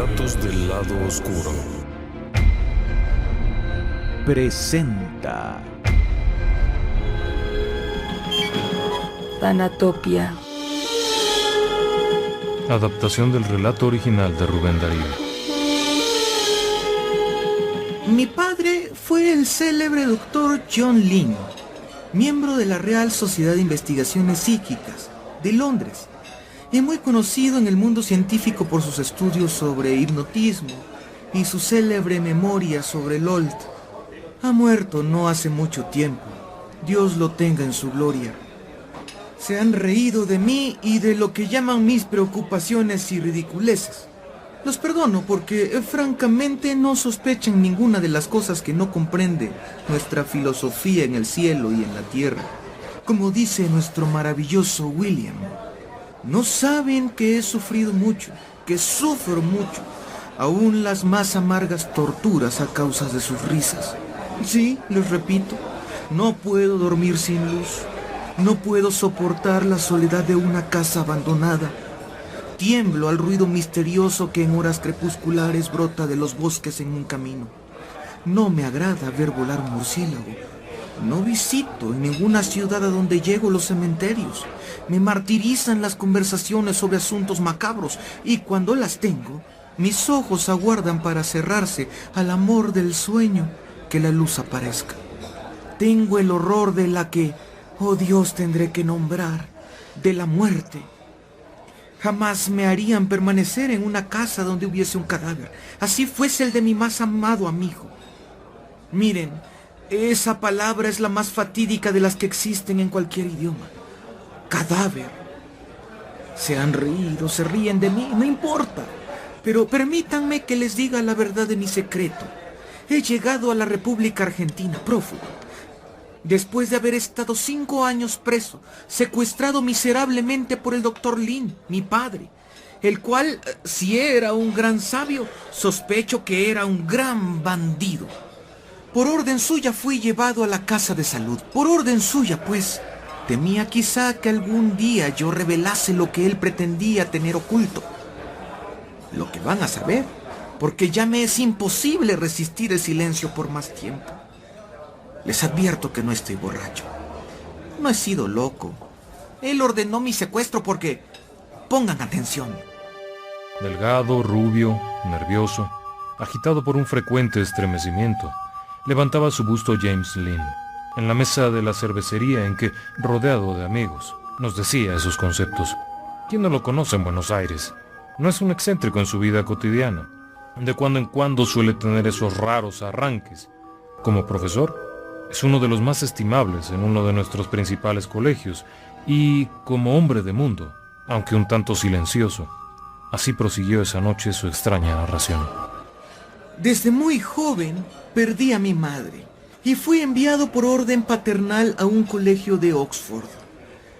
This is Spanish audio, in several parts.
Relatos del lado oscuro. Presenta Thanatopia. Adaptación del relato original de Rubén Darío. Mi padre fue el célebre doctor John Lynn, miembro de la Real Sociedad de Investigaciones Psíquicas de Londres, y muy conocido en el mundo científico por sus estudios sobre hipnotismo y su célebre memoria sobre el olt. Ha muerto no hace mucho tiempo. Dios lo tenga en su gloria. Se han reído de mí y de lo que llaman mis preocupaciones y ridiculeces. Los perdono porque, francamente, no sospechan ninguna de las cosas que no comprende nuestra filosofía en el cielo y en la tierra. Como dice nuestro maravilloso William, no saben que he sufrido mucho, que sufro mucho, aún las más amargas torturas a causa de sus risas. Sí, les repito, no puedo dormir sin luz. No puedo soportar la soledad de una casa abandonada. Tiemblo al ruido misterioso que en horas crepusculares brota de los bosques en un camino. No me agrada ver volar un murciélago. No visito en ninguna ciudad a donde llego los cementerios. Me martirizan las conversaciones sobre asuntos macabros y cuando las tengo, mis ojos aguardan para cerrarse al amor del sueño que la luz aparezca. Tengo el horror de la que, oh Dios, tendré que nombrar, de la muerte. Jamás me harían permanecer en una casa donde hubiese un cadáver, así fuese el de mi más amado amigo. Miren, esa palabra es la más fatídica de las que existen en cualquier idioma. Cadáver. Se han reído, se ríen de mí, no importa. Pero permítanme que les diga la verdad de mi secreto. He llegado a la República Argentina prófugo, después de haber estado 5 años preso, secuestrado miserablemente por el doctor Lynn, mi padre, el cual, si era un gran sabio, sospecho que era un gran bandido. Por orden suya fui llevado a la casa de salud. Por orden suya, pues. Temía quizá que algún día yo revelase lo que él pretendía tener oculto. Lo que van a saber, porque ya me es imposible resistir el silencio por más tiempo. Les advierto que no estoy borracho. No he sido loco. Él ordenó mi secuestro porque... Pongan atención. Delgado, rubio, nervioso, agitado por un frecuente estremecimiento, levantaba su busto James Lynn en la mesa de la cervecería en que, rodeado de amigos, nos decía esos conceptos. ¿Quién no lo conoce en Buenos Aires? No es un excéntrico en su vida cotidiana. De cuando en cuando suele tener esos raros arranques. Como profesor, es uno de los más estimables en uno de nuestros principales colegios y, como hombre de mundo, aunque un tanto silencioso, así prosiguió esa noche su extraña narración. Desde muy joven perdí a mi madre y fui enviado por orden paternal a un colegio de Oxford.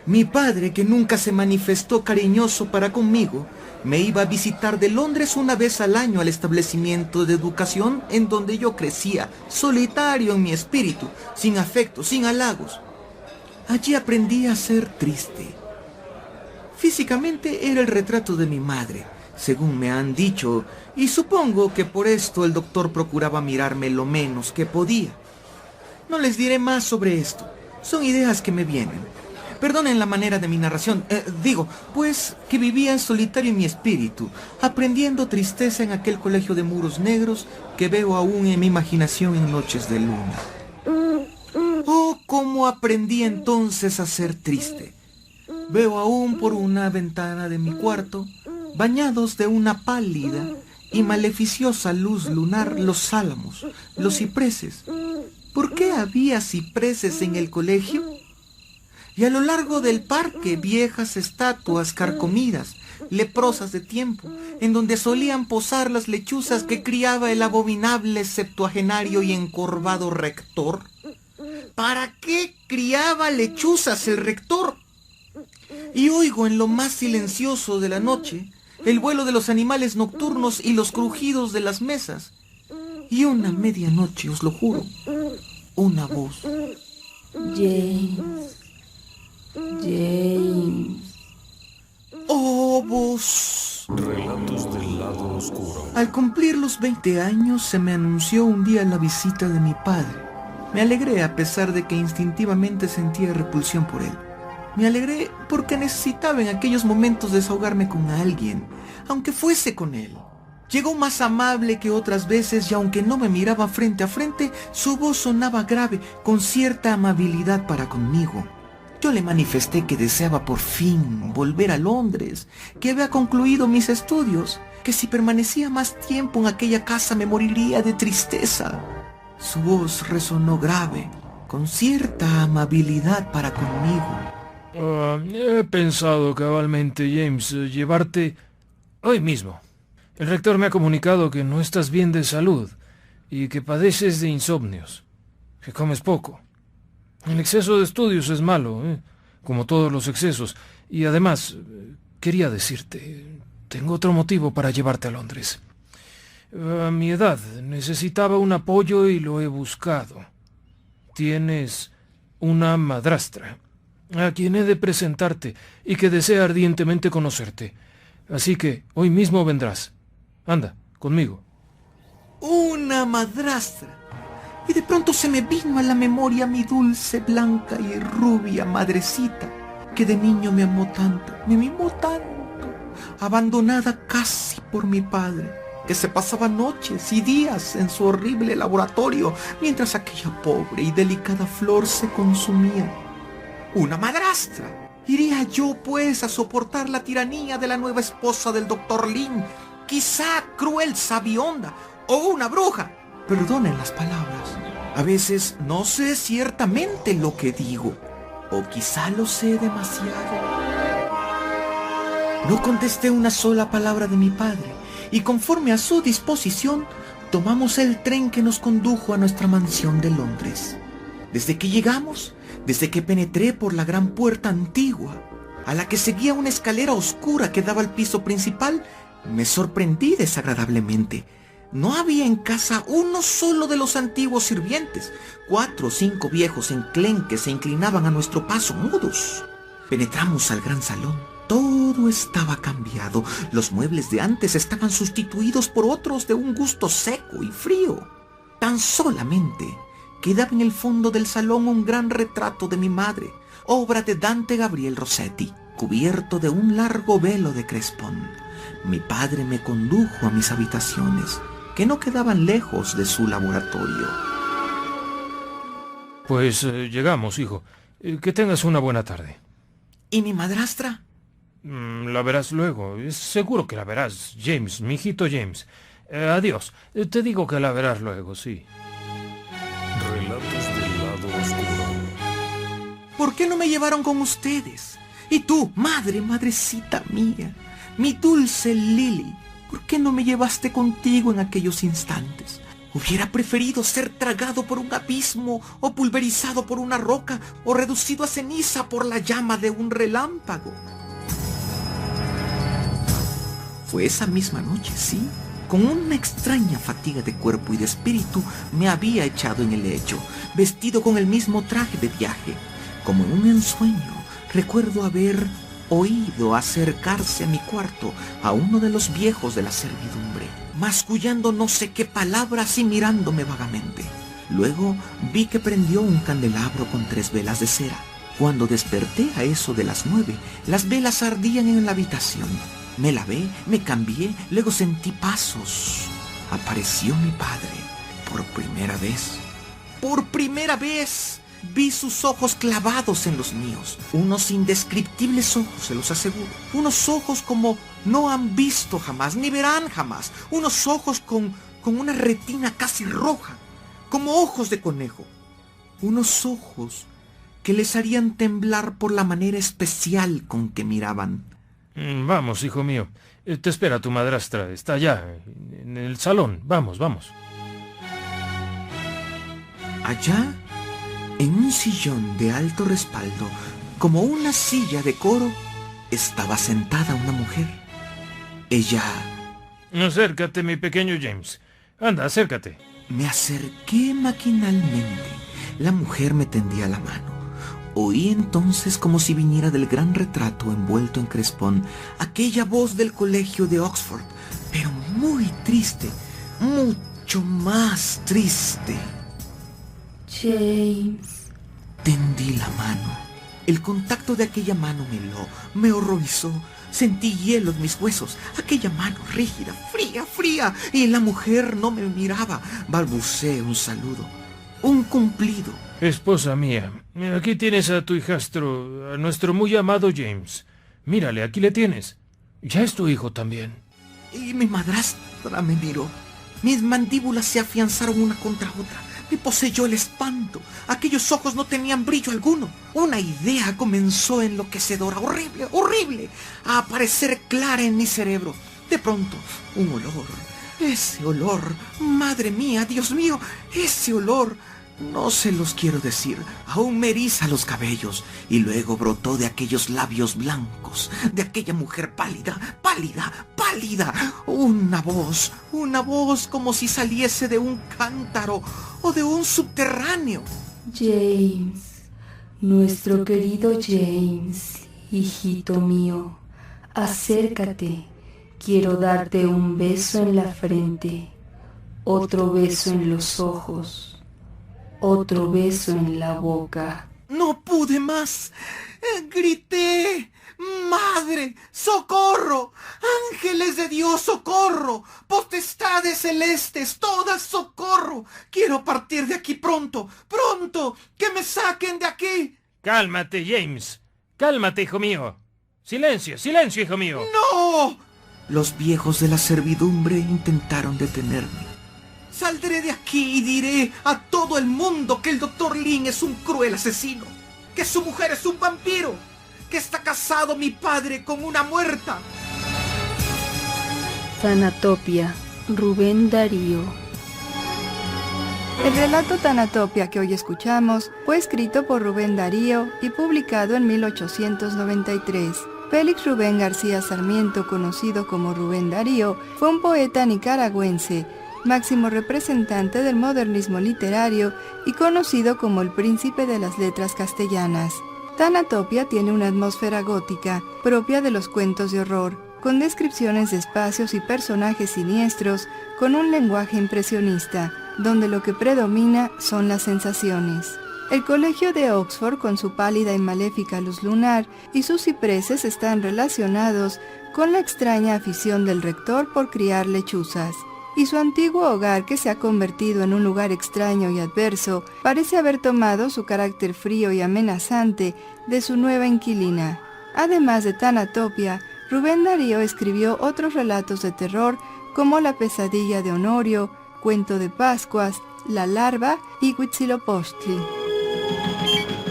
Mi padre, que nunca se manifestó cariñoso para conmigo, me iba a visitar de Londres una vez al año al establecimiento de educación en donde yo crecía, solitario en mi espíritu, sin afecto, sin halagos. Allí aprendí a ser triste. Físicamente era el retrato de mi madre, según me han dicho, y supongo que por esto el doctor procuraba mirarme lo menos que podía. No les diré más sobre esto, son ideas que me vienen. Perdonen la manera de mi narración, pues que vivía en solitario en mi espíritu, aprendiendo tristeza en aquel colegio de muros negros que veo aún en mi imaginación en noches de luna. Oh, cómo aprendí entonces a ser triste. Veo aún por una ventana de mi cuarto, bañados de una pálida y maleficiosa luz lunar, los álamos, los cipreses. ¿Por qué había cipreses en el colegio? Y a lo largo del parque, viejas estatuas carcomidas, leprosas de tiempo, en donde solían posar las lechuzas que criaba el abominable septuagenario y encorvado rector. ¿Para qué criaba lechuzas el rector? Y oigo en lo más silencioso de la noche el vuelo de los animales nocturnos y los crujidos de las mesas. Y una medianoche, os lo juro, una voz. James. Oh, voz. Relatos del lado oscuro. Al cumplir los 20 años se me anunció un día la visita de mi padre. Me alegré a pesar de que instintivamente sentía repulsión por él. Me alegré porque necesitaba en aquellos momentos desahogarme con alguien, aunque fuese con él. Llegó más amable que otras veces y aunque no me miraba frente a frente, su voz sonaba grave, con cierta amabilidad para conmigo. Yo le manifesté que deseaba por fin volver a Londres, que había concluido mis estudios, que si permanecía más tiempo en aquella casa me moriría de tristeza. Su voz resonó grave, con cierta amabilidad para conmigo. He pensado cabalmente, James, llevarte hoy mismo. El rector me ha comunicado que no estás bien de salud y que padeces de insomnios, que comes poco. El exceso de estudios es malo, como todos los excesos, y además, quería decirte, tengo otro motivo para llevarte a Londres. A mi edad necesitaba un apoyo y lo he buscado. Tienes una madrastra, a quien he de presentarte y que desea ardientemente conocerte. Así que hoy mismo vendrás. Anda, conmigo. Una madrastra. Y de pronto se me vino a la memoria mi dulce, blanca y rubia madrecita, que de niño me amó tanto, me mimó tanto, abandonada casi por mi padre, que se pasaba noches y días en su horrible laboratorio, mientras aquella pobre y delicada flor se consumía. Una madrastra. ¿Iría yo, pues, a soportar la tiranía de la nueva esposa del doctor Lin? Quizá cruel sabionda o una bruja. Perdonen las palabras. A veces no sé ciertamente lo que digo, o quizá lo sé demasiado. No contesté una sola palabra de mi padre, y conforme a su disposición, tomamos el tren que nos condujo a nuestra mansión de Londres. Desde que llegamos, desde que penetré por la gran puerta antigua, a la que seguía una escalera oscura que daba al piso principal, me sorprendí desagradablemente. No había en casa uno solo de los antiguos sirvientes. 4 o 5 viejos enclenques se inclinaban a nuestro paso, mudos. Penetramos al gran salón. Todo estaba cambiado. Los muebles de antes estaban sustituidos por otros de un gusto seco y frío. Tan solamente quedaba en el fondo del salón un gran retrato de mi madre, obra de Dante Gabriel Rossetti, cubierto de un largo velo de crespón. Mi padre me condujo a mis habitaciones, que no quedaban lejos de su laboratorio. Pues llegamos, hijo. Que tengas una buena tarde. ¿Y mi madrastra? La verás luego. Seguro que la verás, James, mi hijito James. Adiós. Te digo que la verás luego, sí. Relatos del lado oscuro. ¿Por qué no me llevaron con ustedes? Y tú, madrecita mía, mi dulce Lily, ¿por qué no me llevaste contigo en aquellos instantes? Hubiera preferido ser tragado por un abismo, o pulverizado por una roca, o reducido a ceniza por la llama de un relámpago. Fue esa misma noche, sí. Con una extraña fatiga de cuerpo y de espíritu, me había echado en el lecho, vestido con el mismo traje de viaje. Como en un ensueño, recuerdo haber oído acercarse a mi cuarto a uno de los viejos de la servidumbre, mascullando no sé qué palabras y mirándome vagamente. Luego vi que prendió un candelabro con 3 velas de cera. Cuando desperté a eso de las 9, las velas ardían en la habitación. Me lavé, me cambié, luego sentí pasos. Apareció mi padre. Por primera vez. ¡Por primera vez! Vi sus ojos clavados en los míos. Unos indescriptibles ojos, se los aseguro. Unos ojos como no han visto jamás, ni verán jamás. Unos ojos con una retina casi roja, como ojos de conejo. Unos ojos que les harían temblar por la manera especial con que miraban. Vamos, hijo mío. Te espera tu madrastra. Está allá, en el salón. Vamos. Allá, en un sillón de alto respaldo, como una silla de coro, estaba sentada una mujer. Ella... Acércate, mi pequeño James. Anda, acércate. Me acerqué maquinalmente. La mujer me tendía la mano. Oí entonces, como si viniera del gran retrato envuelto en crespón, aquella voz del colegio de Oxford. pero muy triste, mucho más triste. James. Tendí la mano. El contacto de aquella mano me horrorizó. Sentí hielo en mis huesos. Aquella mano rígida, fría, y la mujer no me miraba. Balbuceé un saludo, un cumplido. Esposa mía, aquí tienes a tu hijastro, a nuestro muy amado James. Mírale, aquí le tienes. Ya es tu hijo también. Y mi madrastra me miró. Mis mandíbulas se afianzaron una contra otra. Me poseyó el espanto. Aquellos ojos no tenían brillo alguno. Una idea comenzó enloquecedora, horrible, a aparecer clara en mi cerebro. De pronto, un olor. Ese olor, madre mía, Dios mío, ese olor. No se los quiero decir, aún me eriza los cabellos. Y luego brotó de aquellos labios blancos, de aquella mujer pálida. Una voz como si saliese de un cántaro o de un subterráneo. James, nuestro querido James, hijito mío, acércate. Quiero darte un beso en la frente, otro beso en los ojos, otro beso en la boca. No pude más. Grité. ¡Madre! ¡Socorro! ¡Ángeles de Dios, socorro! ¡Potestades celestes, todas, socorro! Quiero partir de aquí pronto, que me saquen de aquí. Cálmate, James. Cálmate, hijo mío. Silencio, hijo mío. ¡No! Los viejos de la servidumbre intentaron detenerme. Saldré de aquí y diré a todo el mundo que el Dr. Lin es un cruel asesino, que su mujer es un vampiro, que está casado mi padre con una muerta. Thanatopia, Rubén Darío. El relato Thanatopia que hoy escuchamos fue escrito por Rubén Darío y publicado en 1893. Félix Rubén García Sarmiento, conocido como Rubén Darío, fue un poeta nicaragüense, máximo representante del modernismo literario y conocido como el príncipe de las letras castellanas. Thanatopia tiene una atmósfera gótica propia de los cuentos de horror, con descripciones de espacios y personajes siniestros, con un lenguaje impresionista, donde lo que predomina son las sensaciones. El colegio de Oxford, con su pálida y maléfica luz lunar, y sus cipreses están relacionados con la extraña afición del rector por criar lechuzas. Y su antiguo hogar, que se ha convertido en un lugar extraño y adverso, parece haber tomado su carácter frío y amenazante de su nueva inquilina. Además de Thanatopia, Rubén Darío escribió otros relatos de terror como La pesadilla de Honorio, Cuento de Pascuas, La larva y Huitzilopochtli.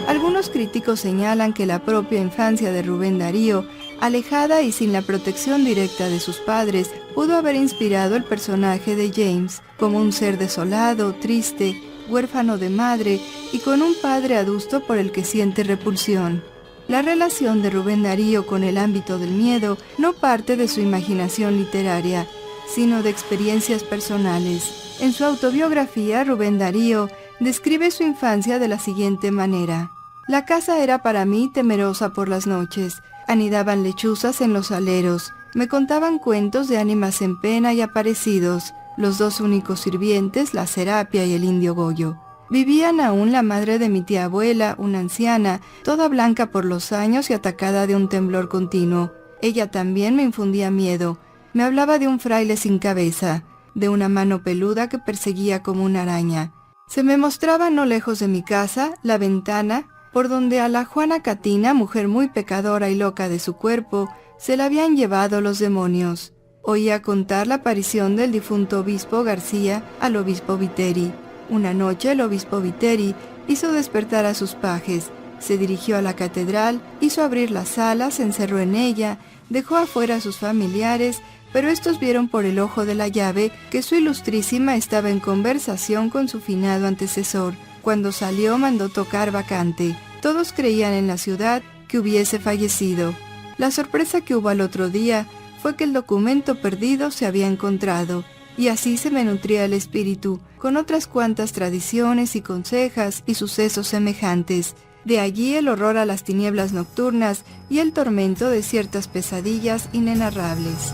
Algunos críticos señalan que la propia infancia de Rubén Darío, alejada y sin la protección directa de sus padres, pudo haber inspirado el personaje de James como un ser desolado, triste, huérfano de madre y con un padre adusto por el que siente repulsión. La relación de Rubén Darío con el ámbito del miedo no parte de su imaginación literaria, sino de experiencias personales. En su autobiografía, Rubén Darío describe su infancia de la siguiente manera: la casa era para mí temerosa por las noches. Anidaban lechuzas en los aleros. Me contaban cuentos de ánimas en pena y aparecidos. Los dos únicos sirvientes, la Serapia y el indio Goyo. Vivían aún la madre de mi tía abuela, una anciana, toda blanca por los años y atacada de un temblor continuo. Ella también me infundía miedo. Me hablaba de un fraile sin cabeza, de una mano peluda que perseguía como una araña. Se me mostraba no lejos de mi casa, la ventana, por donde a la Juana Catina, mujer muy pecadora y loca de su cuerpo, se la habían llevado los demonios. Oía contar la aparición del difunto obispo García al obispo Viteri. Una noche el obispo Viteri hizo despertar a sus pajes, se dirigió a la catedral, hizo abrir la sala, se encerró en ella, dejó afuera a sus familiares, pero estos vieron por el ojo de la llave que su ilustrísima estaba en conversación con su finado antecesor. Cuando salió mandó tocar bacante. Todos creían en la ciudad que hubiese fallecido. La sorpresa que hubo al otro día fue que el documento perdido se había encontrado, y así se me nutría el espíritu, con otras cuantas tradiciones y consejas y sucesos semejantes. De allí el horror a las tinieblas nocturnas y el tormento de ciertas pesadillas inenarrables.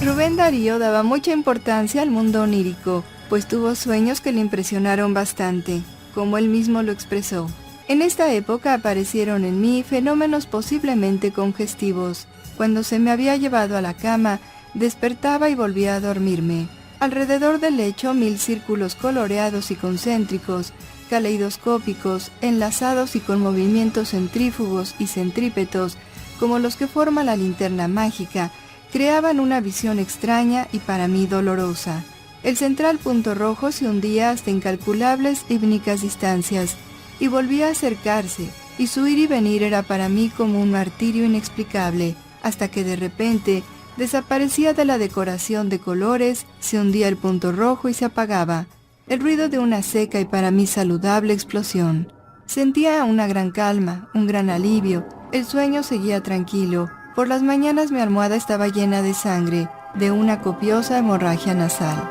Rubén Darío daba mucha importancia al mundo onírico, pues tuvo sueños que le impresionaron bastante, como él mismo lo expresó. En esta época aparecieron en mí fenómenos posiblemente congestivos. Cuando se me había llevado a la cama, despertaba y volvía a dormirme. Alrededor del lecho 1000 círculos coloreados y concéntricos, caleidoscópicos, enlazados y con movimientos centrífugos y centrípetos, como los que forma la linterna mágica, creaban una visión extraña y para mí dolorosa. El central punto rojo se hundía hasta incalculables y únicas distancias, y volvía a acercarse, y su ir y venir era para mí como un martirio inexplicable, hasta que de repente desaparecía de la decoración de colores, se hundía el punto rojo y se apagaba. El ruido de una seca y para mí saludable explosión. Sentía una gran calma, un gran alivio, el sueño seguía tranquilo. Por las mañanas mi almohada estaba llena de sangre, de una copiosa hemorragia nasal.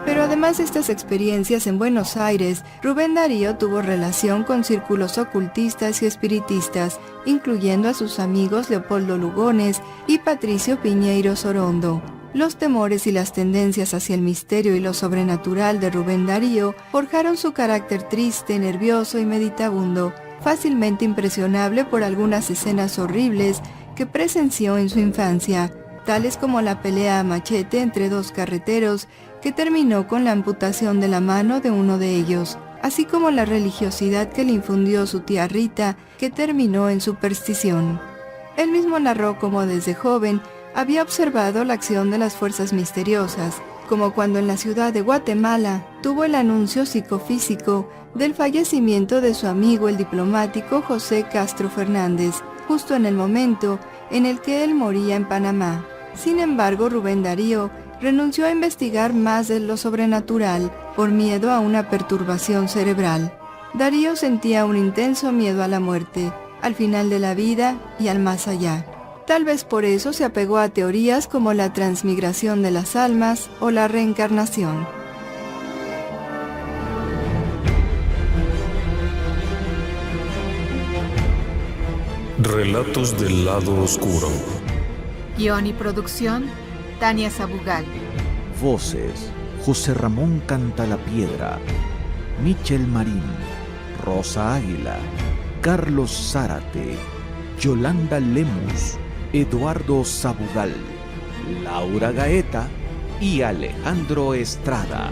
Pero además de estas experiencias en Buenos Aires, Rubén Darío tuvo relación con círculos ocultistas y espiritistas, incluyendo a sus amigos Leopoldo Lugones y Patricio Piñeiro Sorondo. Los temores y las tendencias hacia el misterio y lo sobrenatural de Rubén Darío forjaron su carácter triste, nervioso y meditabundo, fácilmente impresionable por algunas escenas horribles que presenció en su infancia, tales como la pelea a machete entre dos carreteros que terminó con la amputación de la mano de uno de ellos, así como la religiosidad que le infundió su tía Rita, que terminó en superstición. Él mismo narró cómo desde joven había observado la acción de las fuerzas misteriosas, como cuando en la ciudad de Guatemala tuvo el anuncio psicofísico del fallecimiento de su amigo el diplomático José Castro Fernández, justo en el momento en el que él moría en Panamá. Sin embargo, Rubén Darío renunció a investigar más de lo sobrenatural por miedo a una perturbación cerebral. Darío sentía un intenso miedo a la muerte, al final de la vida y al más allá. Tal vez por eso se apegó a teorías como la transmigración de las almas o la reencarnación. Relatos del lado oscuro. Guión y producción, Tania Sabugal. Voces: José Ramón Cantalapiedra, Michel Marín, Rosa Águila, Carlos Zárate, Yolanda Lemus, Eduardo Sabugal, Laura Gaeta y Alejandro Estrada.